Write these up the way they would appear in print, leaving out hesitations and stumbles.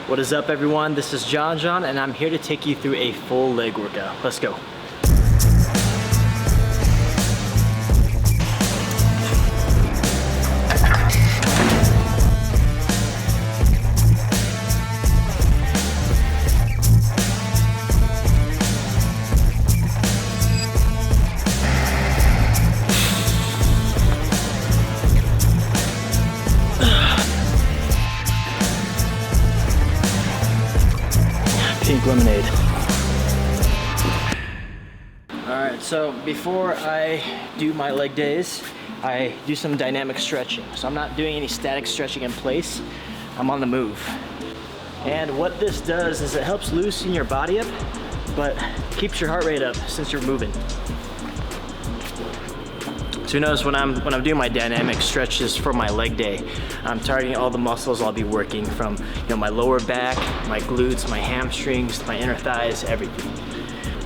What is up, everyone? This is Jon Jon, and I'm here to take you through a full leg workout. Let's go. Pink lemonade. Alright, so before I do my leg days, I do some dynamic stretching. So I'm not doing any static stretching in place, I'm on the move. And what this does is it helps loosen your body up, but keeps your heart rate up since you're moving. So you notice when I'm doing my dynamic stretches for my leg day, I'm targeting all the muscles I'll be working from, my lower back, my glutes, my hamstrings, my inner thighs, everything.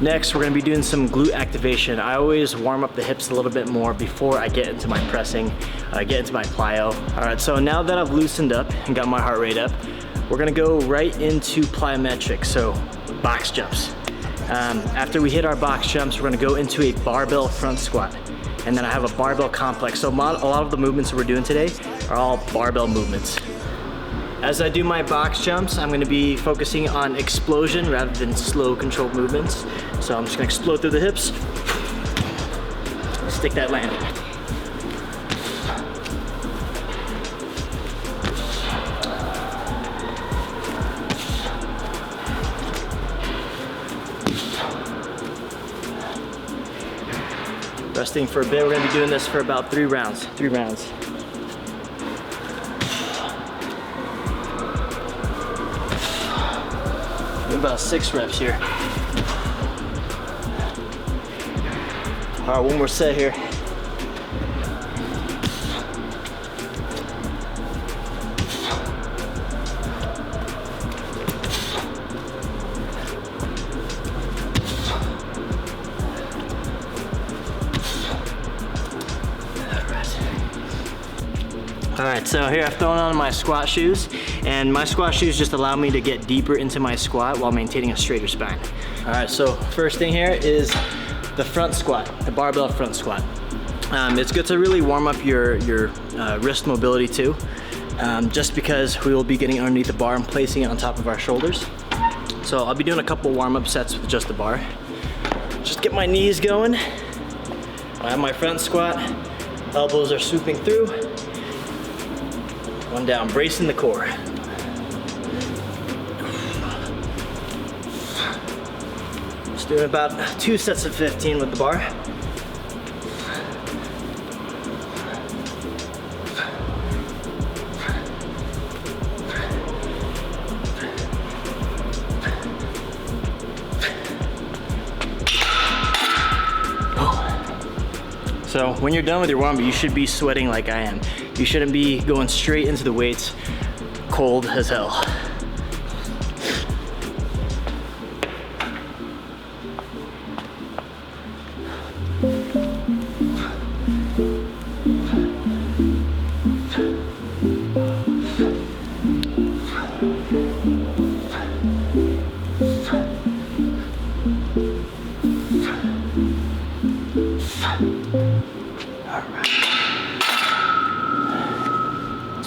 Next, we're gonna be doing some glute activation. I always warm up the hips a little bit more before I get into my pressing, get into my plyo. All right, so now that I've loosened up and got my heart rate up, we're gonna go right into plyometrics, so box jumps. After we hit our box jumps, we're gonna go into a barbell front squat. And then I have a barbell complex. So a lot of the movements that we're doing today are all barbell movements. As I do my box jumps, I'm gonna be focusing on explosion rather than slow controlled movements. So I'm just gonna explode through the hips, stick that landing. Resting for a bit. We're gonna be doing this for about 3 rounds. 3 rounds. About 6 reps here. All right, one more set here. All right, so here I've thrown on my squat shoes, and my squat shoes just allow me to get deeper into my squat while maintaining a straighter spine. All right, so first thing here is the front squat, the barbell front squat. It's good to really warm up your wrist mobility too, just because we will be getting underneath the bar and placing it on top of our shoulders. So I'll be doing a couple warm-up sets with just the bar. Just get my knees going. I have my front squat, elbows are swooping through. One down, bracing the core. Just doing about 2 sets of 15 with the bar. So when you're done with your warm-up, you should be sweating like I am. You shouldn't be going straight into the weights cold as hell.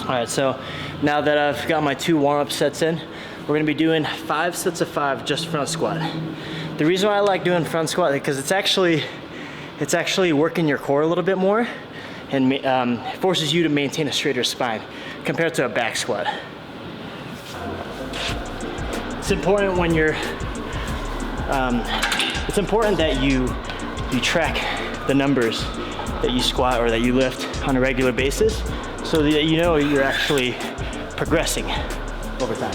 All right, so now that I've got my 2 warm-up sets in, we're gonna be doing 5 sets of 5 just front squat. The reason why I like doing front squat is because it's actually working your core a little bit more, and forces you to maintain a straighter spine compared to a back squat. It's important when you're, it's important that you track the numbers that you squat or that you lift on a regular basis, so that you know you're actually progressing over time.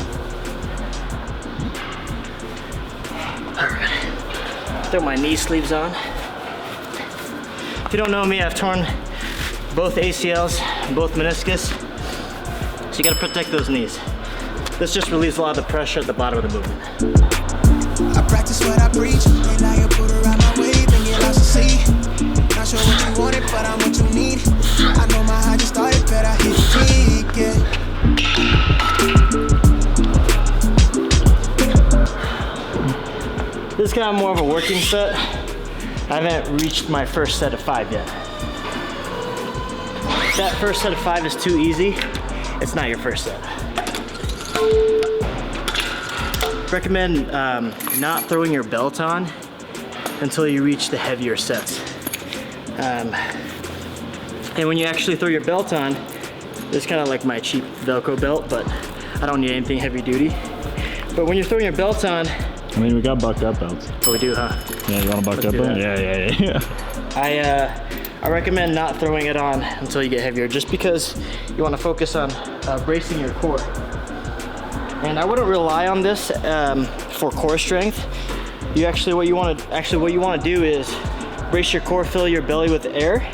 All right, throw my knee sleeves on. If you don't know me, I've torn both ACLs and both meniscus, so you gotta protect those knees. This just relieves a lot of the pressure at the bottom of the movement. I practice what I preach, and now you put around my way, bring it out to see. Not sure what you wanted, but I'm what you need. I know my high just started, but I hit the peak, yeah. this is kind of more of a working set. I haven't reached my first set of 5 yet. If that first set of 5 is too easy, it's not your first set. Recommend not throwing your belt on until you reach the heavier sets. And when you actually throw your belt on, it's kind of like my cheap Velcro belt, but I don't need anything heavy duty. But when you're throwing your belt on, I mean, we got bucked up belts. Oh, we do, huh? Yeah, you want a bucked up belt? Yeah. I recommend not throwing it on until you get heavier, just because you want to focus on bracing your core. And I wouldn't rely on this for core strength. What you want to do is brace your core, fill your belly with air.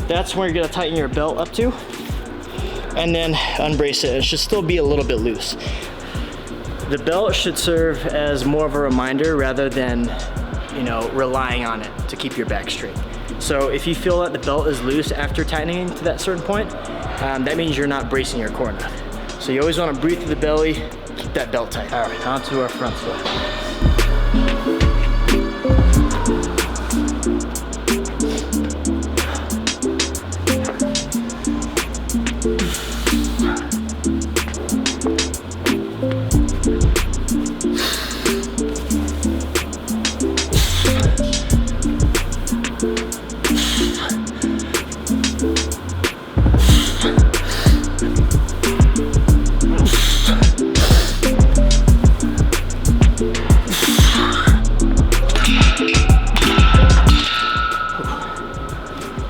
That's where you're gonna tighten your belt up to, and then unbrace it. It should still be a little bit loose. The belt should serve as more of a reminder rather than, relying on it to keep your back straight. So if you feel that the belt is loose after tightening to that certain point, that means you're not bracing your core enough. So you always want to breathe through the belly, keep that belt tight. All right, on to our front squat.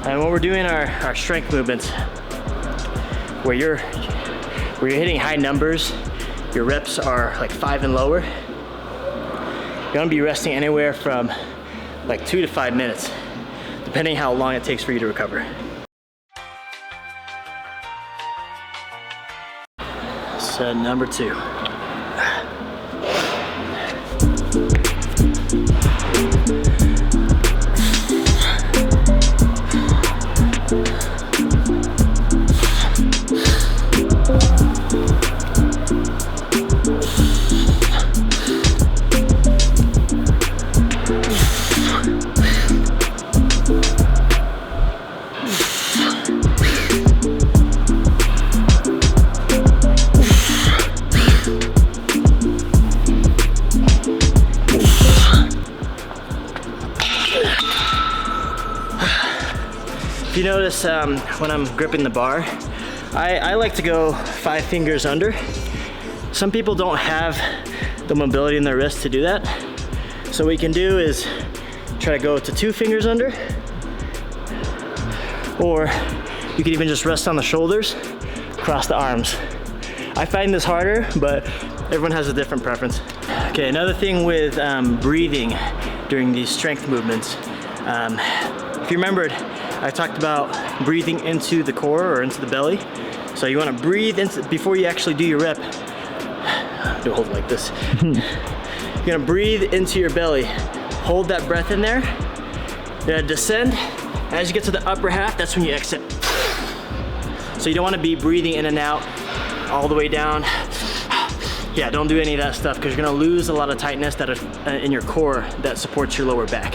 And when we're doing our strength movements, where you're hitting high numbers, your reps are like 5 and lower, you're gonna be resting anywhere from like 2 to 5 minutes, depending how long it takes for you to recover. Set number 2. If you notice when I'm gripping the bar, I like to go 5 fingers under. Some people don't have the mobility in their wrist to do that. So what you can do is try to go to 2 fingers under, or you can even just rest on the shoulders, cross the arms. I find this harder, but everyone has a different preference. Okay, another thing with breathing during these strength movements, if you remembered, I talked about breathing into the core or into the belly. So you want to breathe into, before you actually do your rep, do hold it like this. You're gonna breathe into your belly, hold that breath in there, you're gonna descend. As you get to the upper half, that's when you exit. So you don't want to be breathing in and out all the way down. Yeah, don't do any of that stuff, because you're gonna lose a lot of tightness that are in your core that supports your lower back.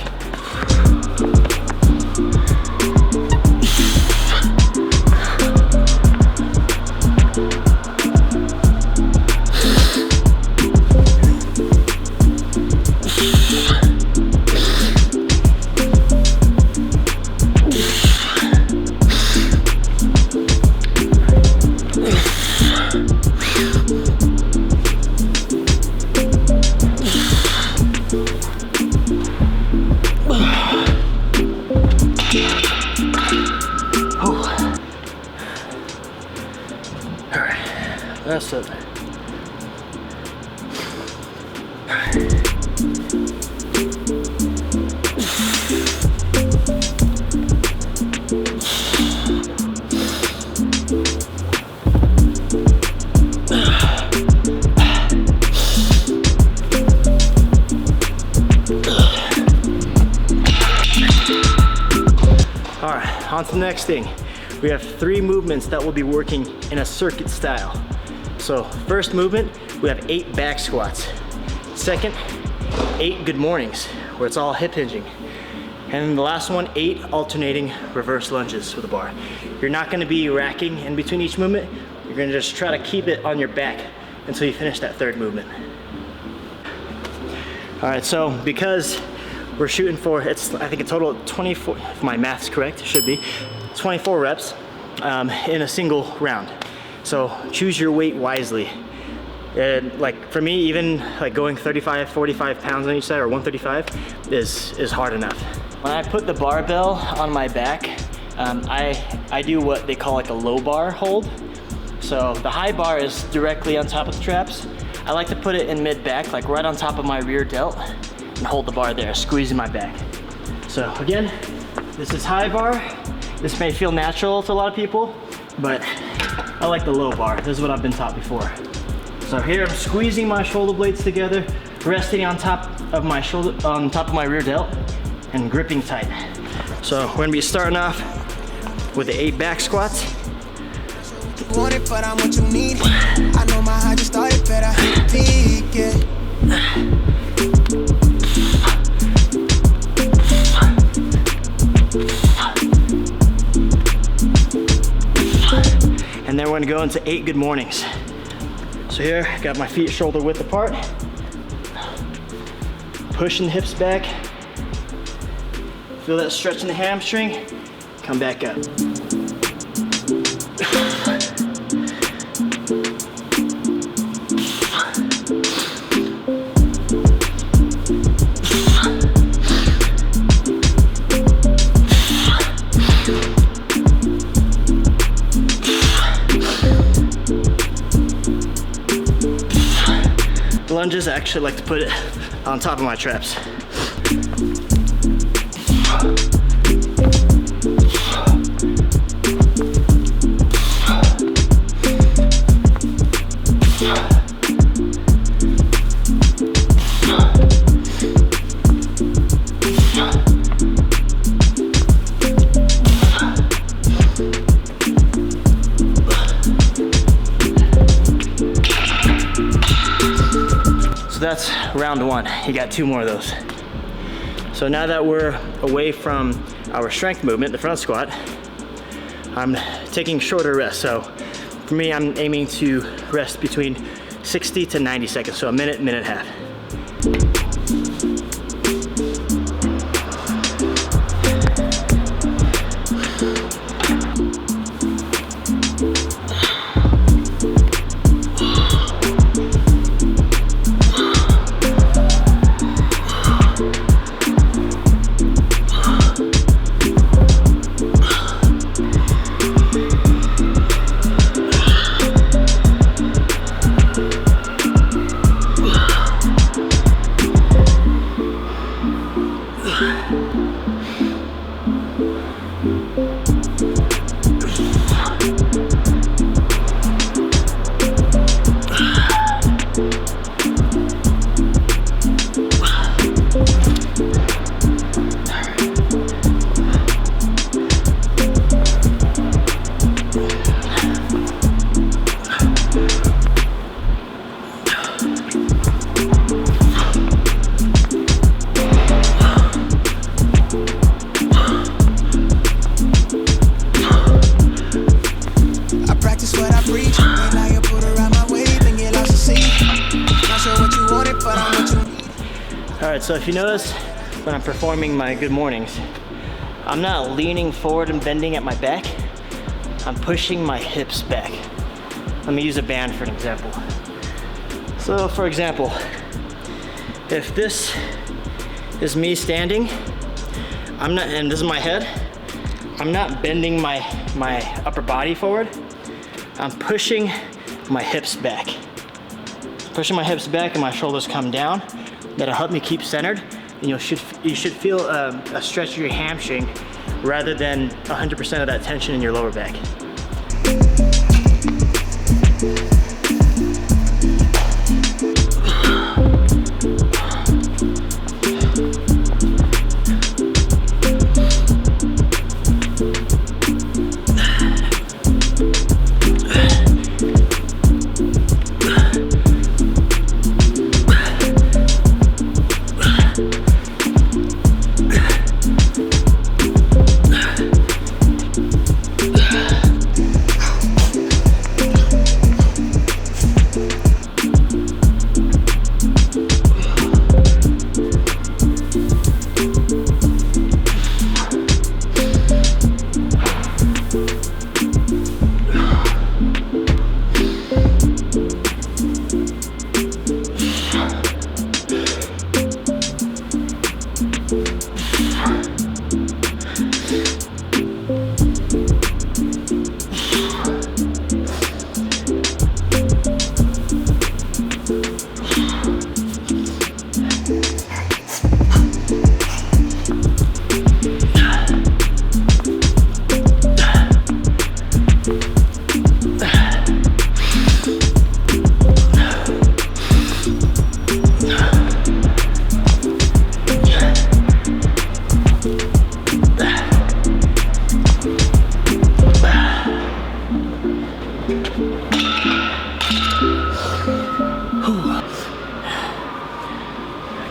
That's it. All right, on to the next thing. We have 3 movements that will be working in a circuit style. So first movement, we have 8 back squats. Second, 8 good mornings, where it's all hip hinging. And then the last one, 8 alternating reverse lunges with a bar. You're not gonna be racking in between each movement. You're gonna just try to keep it on your back until you finish that 3rd movement. All right, so because we're shooting for, it's I think a total of 24, if my math's correct, it should be, 24 reps in a single round. So choose your weight wisely. And like for me, even like going 35, 45 pounds on each side, or 135 is hard enough. When I put the barbell on my back, I do what they call like a low bar hold. So the high bar is directly on top of the traps. I like to put it in mid back, like right on top of my rear delt, and hold the bar there, squeezing my back. So again, this is high bar. This may feel natural to a lot of people, but I like the low bar. This is what I've been taught before. So here I'm squeezing my shoulder blades together, resting on top of my shoulder, on top of my rear delt, and gripping tight. So we're gonna be starting off with the 8 back squats. You want it, but I'm what you need. I know my heart just started, better peek it. And then we're gonna go into 8 good mornings. So here, got my feet shoulder width apart. Pushing the hips back. Feel that stretch in the hamstring. Come back up. Lunges, I actually like to put it on top of my traps. So that's round 1. You got 2 more of those. So now that we're away from our strength movement, the front squat, I'm taking shorter rests. So for me, I'm aiming to rest between 60 to 90 seconds. So a minute, minute and a half. Alright, so if you notice when I'm performing my good mornings, I'm not leaning forward and bending at my back. I'm pushing my hips back. Let me use a band for an example. So for example, if this is me standing, I'm not, and this is my head, I'm not bending my upper body forward. I'm pushing my hips back. Pushing my hips back and my shoulders come down. That'll help me keep centered, and you should feel a stretch of your hamstring rather than 100% of that tension in your lower back.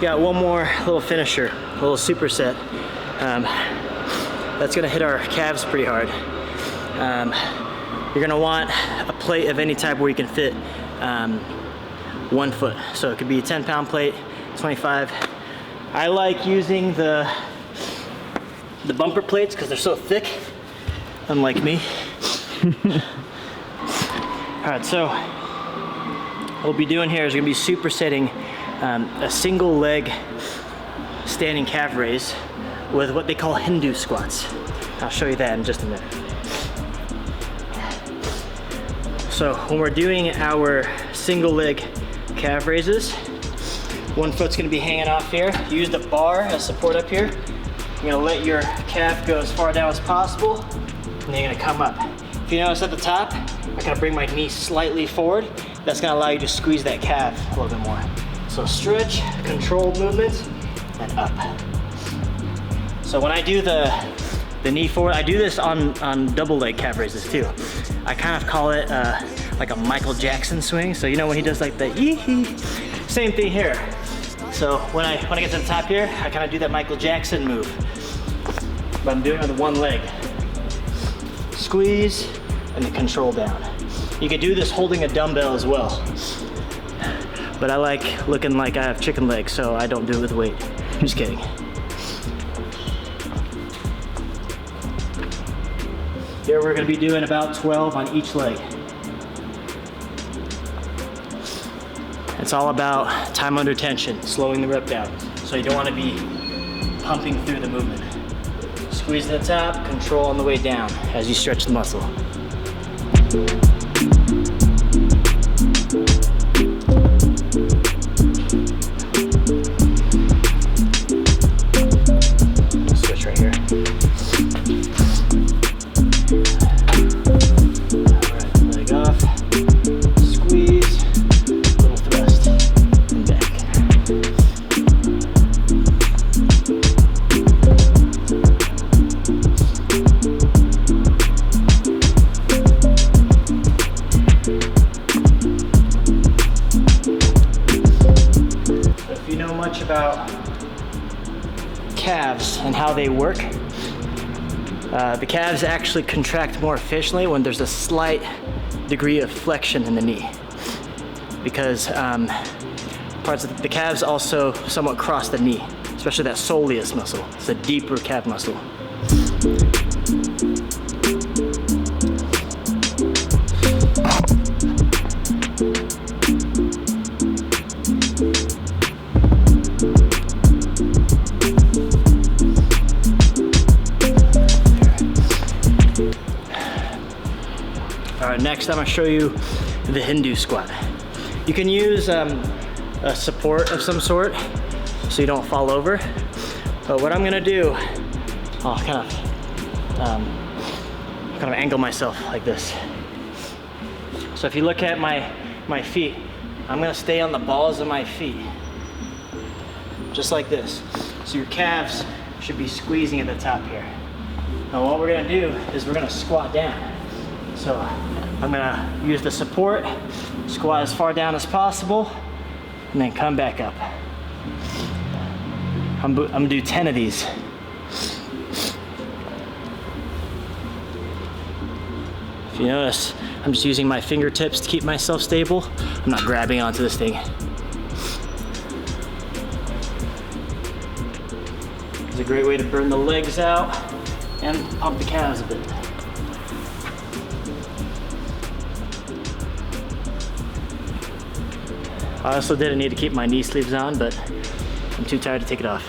got one more little finisher, a little superset. That's gonna hit our calves pretty hard. You're gonna want a plate of any type where you can fit 1 foot. So it could be a 10-pound plate, 25. I like using the bumper plates because they're so thick, unlike me. All right, so what we'll be doing here is gonna be supersetting a single leg standing calf raise with what they call Hindu squats. I'll show you that in just a minute. So when we're doing our single leg calf raises, 1 foot's gonna be hanging off here. Use the bar as support up here. You're gonna let your calf go as far down as possible, and then you're gonna come up. If you notice at the top, I gotta bring my knee slightly forward. That's gonna allow you to squeeze that calf a little bit more. So stretch, controlled movement, and up. So when I do the knee forward, I do this on double leg calf raises too. I kind of call it like a Michael Jackson swing. So you know when he does like the yee-hee? Same thing here. So when I get to the top here, I kind of do that Michael Jackson move. But I'm doing it with one leg. Squeeze, and then control down. You could do this holding a dumbbell as well. But I like looking like I have chicken legs, so I don't do it with weight. Just kidding. Here we're gonna be doing about 12 on each leg. It's all about time under tension, slowing the rep down. So you don't wanna be pumping through the movement. Squeeze at the top, control on the way down as you stretch the muscle. Switch right here. All right, leg off, squeeze, little thrust, and back. If you know much about calves and how they work, the calves actually contract more efficiently when there's a slight degree of flexion in the knee, because parts of the calves also somewhat cross the knee, especially that soleus muscle. It's a deeper calf muscle. All right, next I'm gonna show you the Hindu squat. You can use a support of some sort so you don't fall over. But what I'm gonna do, I'll kind of angle myself like this. So if you look at my feet, I'm gonna stay on the balls of my feet, just like this. So your calves should be squeezing at the top here. Now what we're gonna do is we're gonna squat down. So I'm gonna use the support, squat as far down as possible, and then come back up. I'm gonna do 10 of these. If you notice, I'm just using my fingertips to keep myself stable. I'm not grabbing onto this thing. It's a great way to burn the legs out and pump the calves a bit. I also didn't need to keep my knee sleeves on, but I'm too tired to take it off.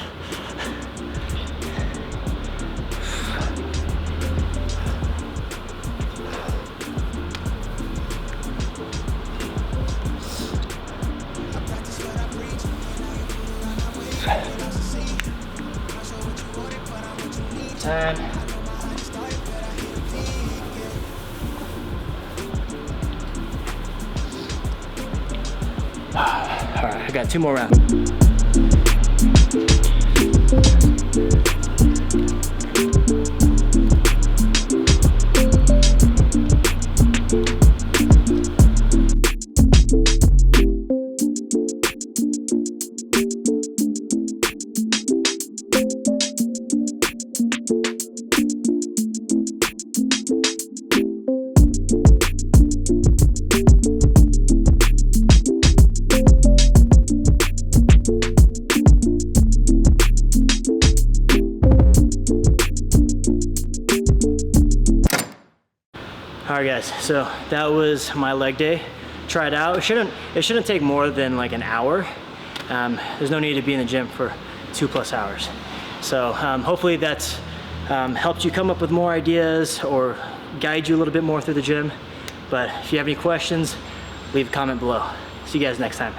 Time. All right, I got 2 more rounds. right, guys, so that was my leg day. Try it out. It shouldn't take more than like an hour. There's no need to be in the gym for 2+ hours. So hopefully that's helped you come up with more ideas or guide you a little bit more through the gym. But if you have any questions, leave a comment below. See you guys next time.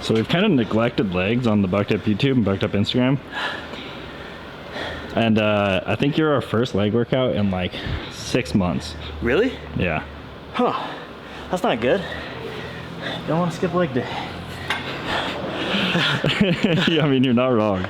So we've kind of neglected legs on the Bucked Up YouTube and Bucked Up Instagram. And I think you're our first leg workout in like 6 months. Really? Yeah. Huh. That's not good. Don't want to skip leg day. Yeah, I mean, you're not wrong.